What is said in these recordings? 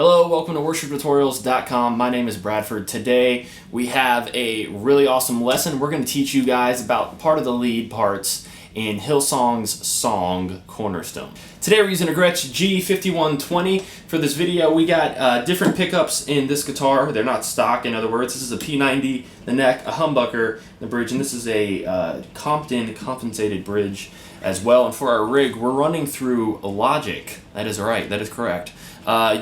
Hello, welcome to worshiptutorials.com. My name is Bradford. Today we have a really awesome lesson. We're going to teach you guys about part of the lead parts in Hillsong's song, Cornerstone. Today we're using a Gretsch G5120. For this video, we got different pickups in this guitar. They're not stock, in other words. This is a P90, the neck, a humbucker, the bridge, and this is a Compton compensated bridge as well. And for our rig, we're running through Logic. That is right, that is correct.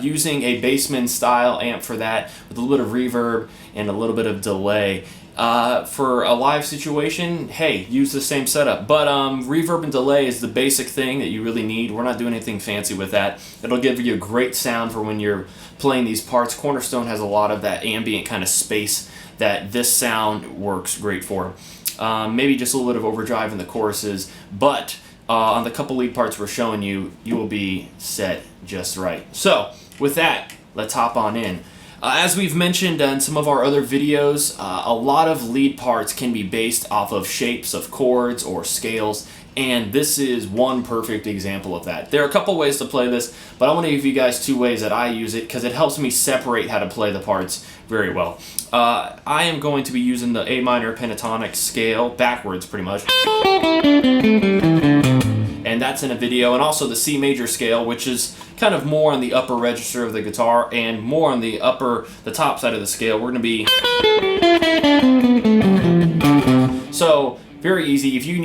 Using a Bassman style amp for that, with a little bit of reverb and a little bit of delay. For a live situation, hey, use the same setup. But reverb and delay is the basic thing that you really need. We're not doing anything fancy with that. It'll give you a great sound for when you're playing these parts. Cornerstone has a lot of that ambient kind of space that this sound works great for. Maybe just a little bit of overdrive in the choruses, but on the couple lead parts we're showing you, you will be set just right. So, with that, let's hop on in. As we've mentioned in some of our other videos, a lot of lead parts can be based off of shapes of chords or scales, and this is one perfect example of that. There are a couple ways to play this, but I want to give you guys two ways that I use it because it helps me separate how to play the parts very well. I am going to be using the A minor pentatonic scale backwards pretty much. And that's in a video, and also the C major scale, which is kind of more on the upper register of the guitar and more on the top side of the scale. We're going to be... So, very easy. If you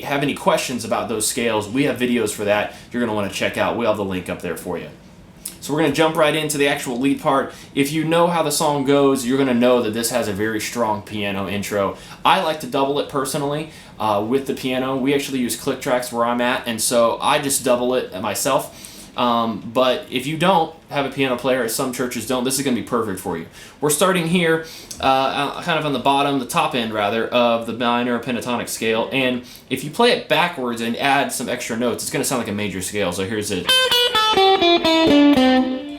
have any questions about those scales, we have videos for that you're going to want to check out. We'll have the link up there for you. So we're going to jump right into the actual lead part. If you know how the song goes, you're going to know that this has a very strong piano intro. I like to double it personally with the piano. We actually use click tracks where I'm at, and so I just double it myself. But if you don't have a piano player, as some churches don't, this is going to be perfect for you. We're starting here kind of on the top end rather, of the minor pentatonic scale, and if you play it backwards and add some extra notes, it's going to sound like a major scale. So here's it.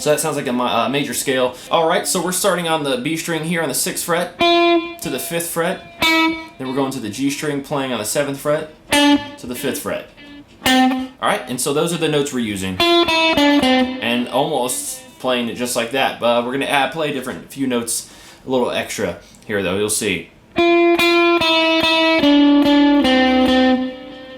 So that sounds like a major scale. Alright, so we're starting on the B string here on the 6th fret to the 5th fret. Then we're going to the G string playing on the 7th fret to the 5th fret. Alright, and so those are the notes we're using. And almost playing it just like that. But we're going to play a few notes, a little extra here though, you'll see.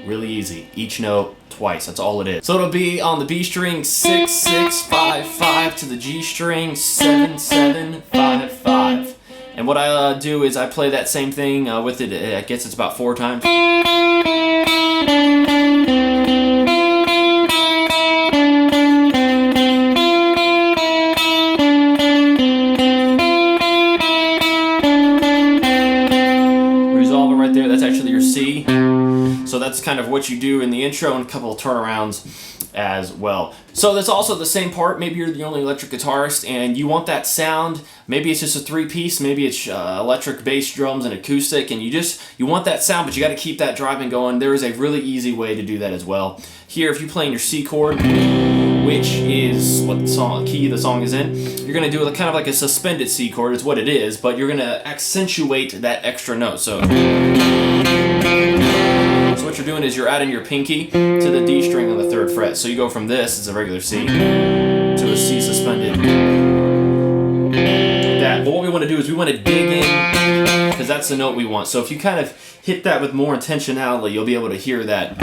Really easy. Each note twice, that's all it is. So it'll be on the B string 6 6 5 5 to the G string 7 7 5 5. And what I do is I play that same thing with it. I guess it's about 4 times. Resolve it right there. That's actually your C. So that's kind of what you do in the intro and a couple of turnarounds as well. So that's also the same part. Maybe you're the only electric guitarist and you want that sound. Maybe it's just a 3-piece. Maybe it's electric bass, drums, and acoustic, and you want that sound, but you got to keep that driving going. There is a really easy way to do that as well. Here, if you're playing your C chord, which is what the key the song is in, you're going to do kind of like a suspended C chord, is what it is, but you're going to accentuate that extra note. So what you're doing is you're adding your pinky to the D string on the 3rd fret. So you go from this, it's a regular C, to a C suspended. That. But what we want to do is we want to dig in, because that's the note we want. So if you kind of hit that with more intentionality, you'll be able to hear that.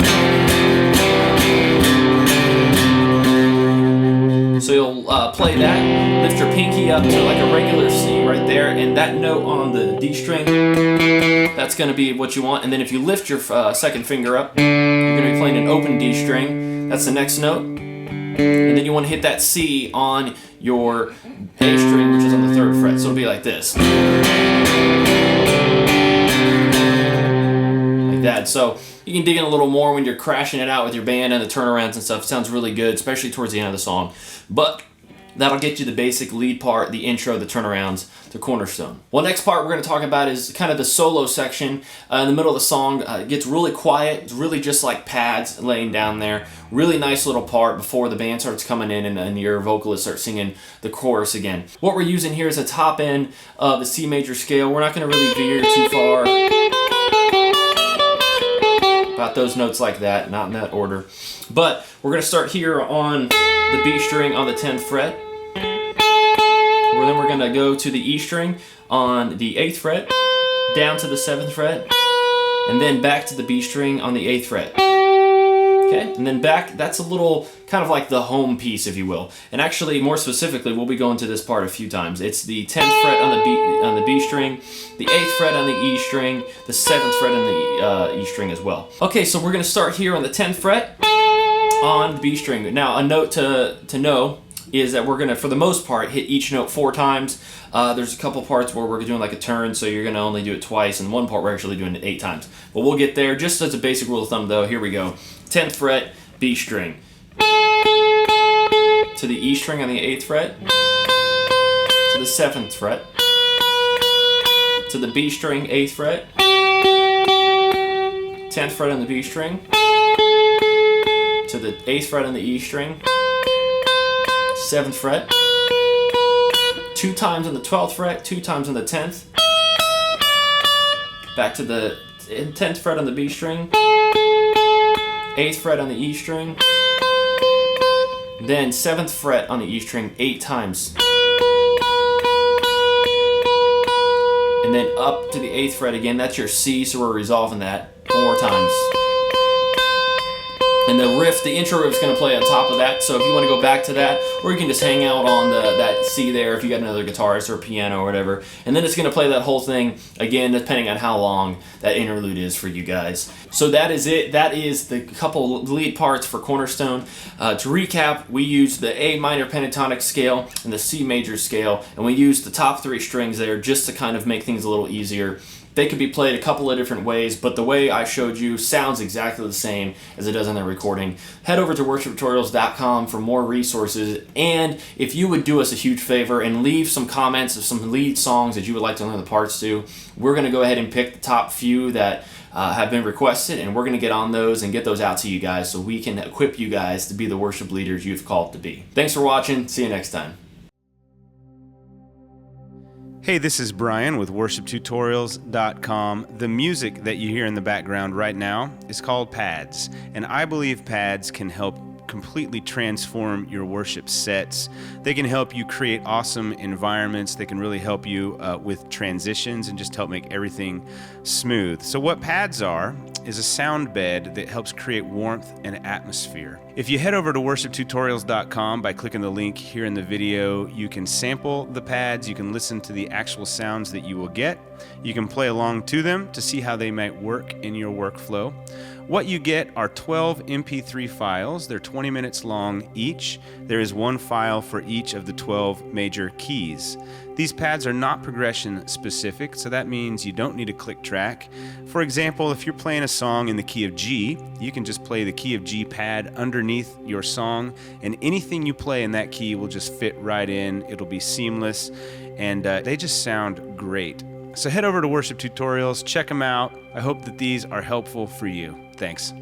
So you'll play that, lift your pinky up to like a regular C right there, and that note on the D string, that's going to be what you want. And then if you lift your second finger up, you're going to be playing an open D string. That's the next note. And then you want to hit that C on your A string, which is on the 3rd fret. So it'll be like this. Like that. So you can dig in a little more when you're crashing it out with your band and the turnarounds and stuff. It sounds really good, especially towards the end of the song. But that'll get you the basic lead part, the intro, the turnarounds, the Cornerstone. Well, next part we're going to talk about is kind of the solo section. In the middle of the song, it gets really quiet. It's really just like pads laying down there. Really nice little part before the band starts coming in and your vocalist starts singing the chorus again. What we're using here is the top end of the C major scale. We're not going to really veer too far about those notes like that, not in that order. But we're going to start here on the B string on the 10th fret. Well, then we're going to go to the E string on the 8th fret, down to the 7th fret, and then back to the B string on the 8th fret. Okay, and then back, that's a little kind of like the home piece, if you will. And actually, more specifically, we'll be going to this part a few times. It's the 10th fret on the B string, the 8th fret on the E string, the 7th fret on the E string as well. Okay, so we're going to start here on the 10th fret on the B string. Now, a note to know is that we're going to, for the most part, hit each note 4 times. There's a couple parts where we're doing like a turn, so you're going to only do it twice, and one part we're actually doing it 8 times. But we'll get there. Just as a basic rule of thumb, though, here we go. 10th fret, B string. To the E string on the 8th fret. To the 7th fret. To the B string, 8th fret. 10th fret on the B string. To the 8th fret on the E string. 7th fret. 2 times on the 12th fret, 2 times on the 10th. Back to the 10th fret on the B string. 8th fret on the E string. Then 7th fret on the E string 8 times. And then up to the 8th fret again. That's your C, so we're resolving that 4 times. And the riff, the intro riff is going to play on top of that. So if you want to go back to that, or you can just hang out on that C there if you got another guitarist or piano or whatever. And then it's going to play that whole thing again, depending on how long that interlude is for you guys. So that is it. That is the couple lead parts for Cornerstone. To recap, we used the A minor pentatonic scale and the C major scale, and we used the top 3 strings there just to kind of make things a little easier. They could be played a couple of different ways, but the way I showed you sounds exactly the same as it does on the recording. Head over to worshiptutorials.com for more resources, and if you would do us a huge favor and leave some comments of some lead songs that you would like to learn the parts to, we're going to go ahead and pick the top few that have been requested, and we're going to get on those and get those out to you guys so we can equip you guys to be the worship leaders you've called to be. Thanks for watching. See you next time. Hey, this is Brian with worshiptutorials.com. The music that you hear in the background right now is called pads, and I believe pads can help completely transform your worship sets. They can help you create awesome environments. They can really help you with transitions and just help make everything smooth. So what pads are is a sound bed that helps create warmth and atmosphere. If you head over to worshiptutorials.com by clicking the link here in the video, you can sample the pads, you can listen to the actual sounds that you will get, you can play along to them to see how they might work in your workflow. What you get are 12 MP3 files. They're 20 minutes long each. There is one file for each of the 12 major keys. These pads are not progression specific, so that means you don't need a click track. For example, if you're playing a song in the key of G, you can just play the key of G pad underneath your song, and anything you play in that key will just fit right in. It'll be seamless, and they just sound great. So head over to Worship Tutorials, check them out. I hope that these are helpful for you. Thanks.